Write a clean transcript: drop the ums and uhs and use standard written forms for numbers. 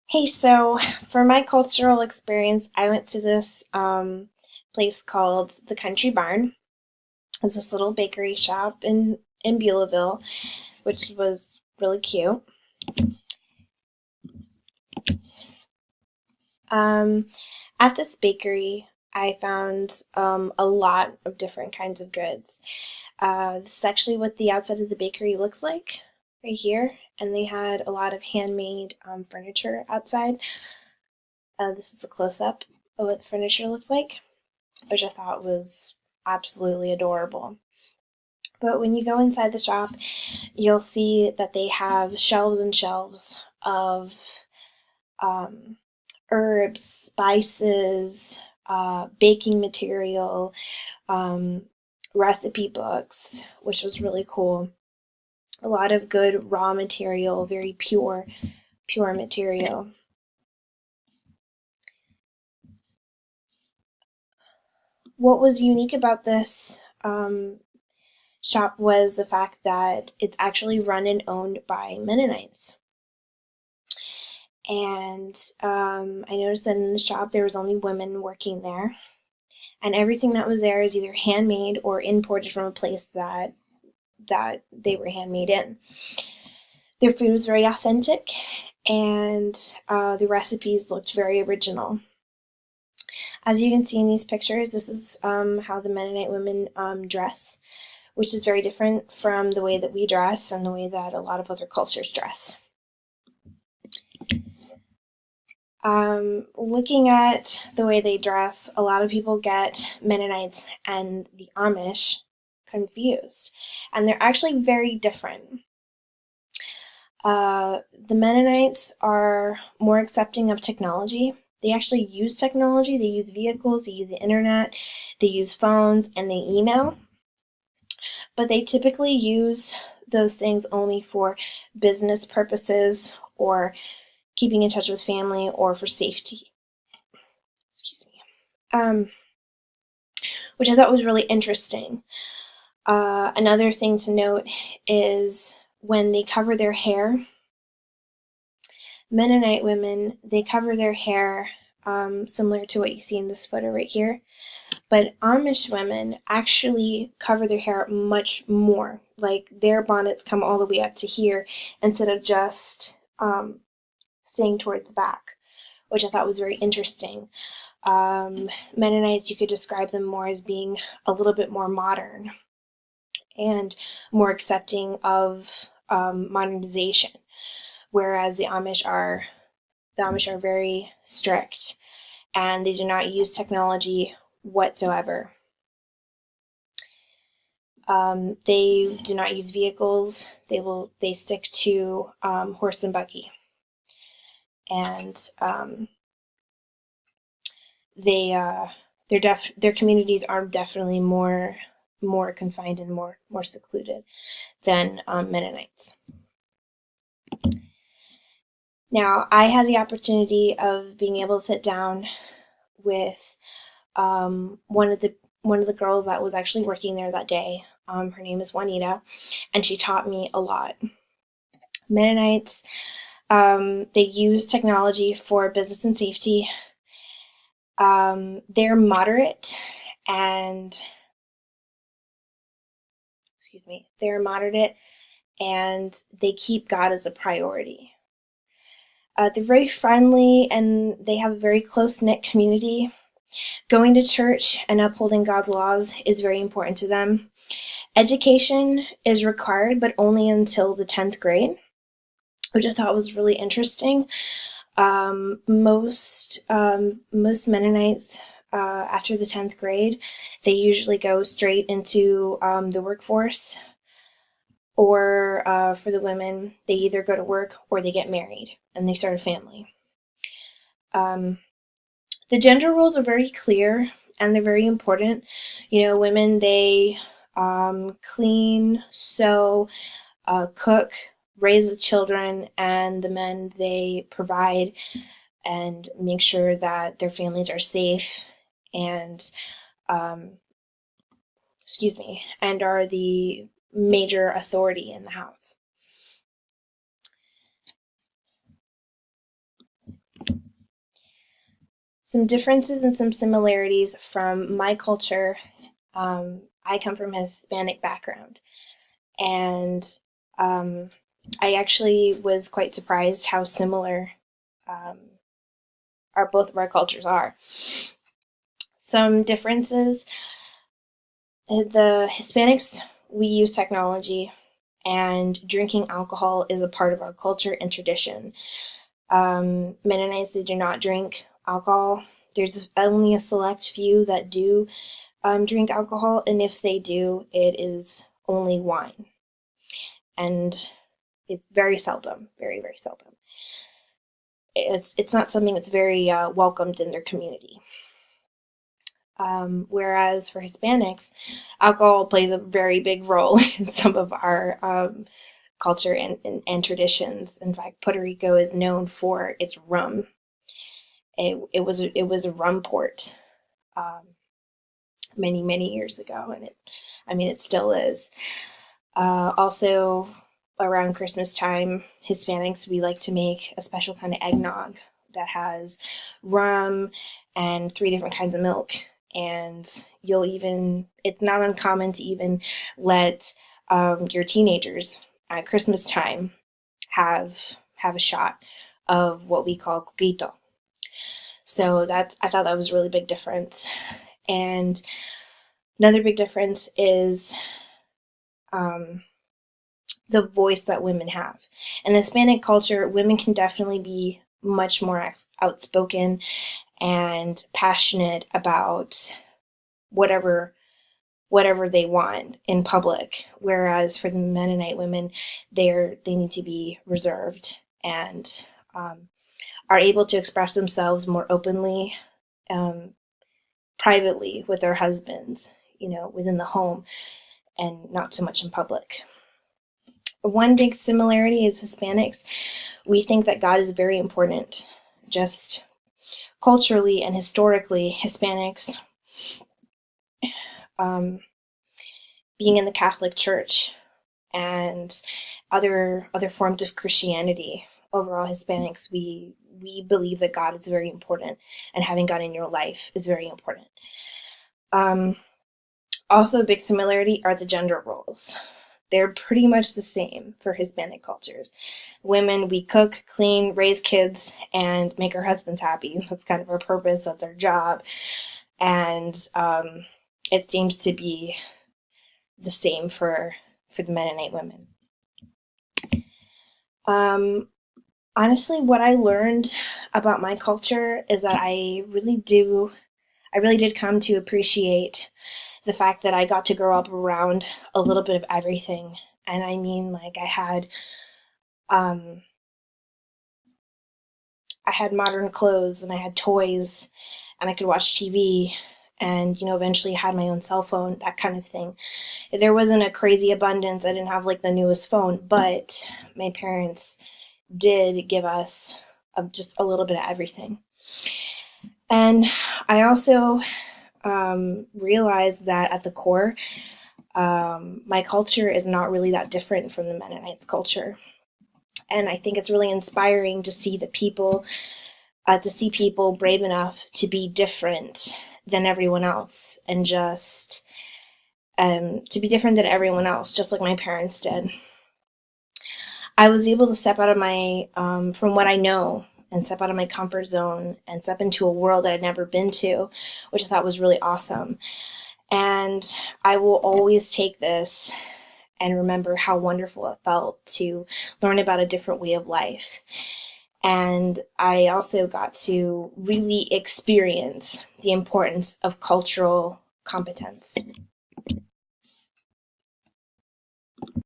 Hey, so for my cultural experience, I went to this place called the Country Barn. It's this little bakery shop in Beulahville, which was really cute. Um, at this bakery, I found a lot of different kinds of goods. This is actually what the outside of the bakery looks like right here, and they had a lot of handmade furniture outside. This is a close up of what the furniture looks like, which I thought was absolutely adorable. But when you go inside the shop, you'll see that they have shelves and shelves of um, herbs, spices, baking material, um, recipe books, which was really cool. A lot of good raw material, very pure material. What was unique about this shop was the fact that it's actually run and owned by Mennonites. And I noticed that in the shop there was only women working there, and everything that was there is either handmade or imported from a place that they were handmade in. Their food was very authentic, and the recipes looked very original. As you can see in these pictures, this is how the Mennonite women dress, which is very different from the way that we dress and the way that a lot of other cultures dress. Looking at the way they dress, a lot of people get Mennonites and the Amish confused, and they're actually very different. The Mennonites are more accepting of technology. They actually use technology, they use vehicles, they use the internet, they use phones, and they email, but they typically use those things only for business purposes or keeping in touch with family or for safety. Excuse me. Which I thought was really interesting. Another thing to note is when they cover their hair, Mennonite women, they cover their hair similar to what you see in this photo right here. But Amish women actually cover their hair much more. Like their bonnets come all the way up to here instead of just staying towards the back, which I thought was very interesting. Mennonites, you could describe them more as being a little bit more modern and more accepting of modernization, whereas the Amish are very strict and they do not use technology whatsoever. They do not use vehicles. They stick to horse and buggy, and they their communities are definitely more confined and more secluded than Mennonites. Now, I had the opportunity of being able to sit down with one of the girls that was actually working there that day. Her name is Juanita, and she taught me a lot. Mennonites, they use technology for business and safety. They're moderate and they're moderate and they keep God as a priority. They're very friendly and they have a very close knit community. Going to church and upholding God's laws is very important to them. Education is required, but only until the 10th grade, which I thought was really interesting. Most Mennonites, after the 10th grade, they usually go straight into the workforce, or for the women, they either go to work or they get married and they start a family. The gender roles are very clear and they're very important. Women, they clean, sew, cook, raise the children, and the men, they provide and make sure that their families are safe and um, and are the major authority in the house. Some differences and some similarities from my culture. I come from a Hispanic background, and um, I actually was quite surprised how similar um, both of our cultures are. Some differences: the Hispanics, we use technology, and drinking alcohol is a part of our culture and tradition. Mennonites, they do not drink alcohol. There's only a select few that do drink alcohol, and if they do, it is only wine. And it's very seldom, very, very seldom. It's not something that's very welcomed in their community. Whereas for Hispanics, alcohol plays a very big role in some of our culture and traditions. In fact, Puerto Rico is known for its rum. It was a rum port many, many years ago, and it still is. Also, around Christmas time, Hispanics, we like to make a special kind of eggnog that has rum and 3 different kinds of milk. And it's not uncommon to even let your teenagers at Christmas time have a shot of what we call coquito. So I thought that was a really big difference. And another big difference is the voice that women have. In the Hispanic culture, women can definitely be much more outspoken and passionate about whatever they want in public, whereas for the Mennonite women, they need to be reserved and are able to express themselves more openly, privately with their husbands, within the home, and not so much in public. One big similarity is Hispanics. We think that God is very important. Just culturally and historically, Hispanics, being in the Catholic Church and other forms of Christianity, overall Hispanics, we believe that God is very important, and having God in your life is very important. Also, a big similarity are the gender roles. They're pretty much the same for Hispanic cultures. Women, we cook, clean, raise kids, and make our husbands happy. That's kind of our purpose. That's our job. And it seems to be the same for the Mennonite women. Honestly, what I learned about my culture is that I really did come to appreciate the fact that I got to grow up around a little bit of everything. And I mean, like, I had modern clothes, and I had toys, and I could watch TV, and eventually had my own cell phone, that kind of thing. There wasn't a crazy abundance. I didn't have like the newest phone, but my parents did give us just a little bit of everything. And I also realized that at the core, my culture is not really that different from the Mennonites' culture. And I think it's really inspiring to see people brave enough to be different than everyone else, and just to be different than everyone else, just like my parents did. I was able to step out of my, from what I know, and step out of my comfort zone and step into a world that I'd never been to, which I thought was really awesome. And I will always take this and remember how wonderful it felt to learn about a different way of life. And I also got to really experience the importance of cultural competence.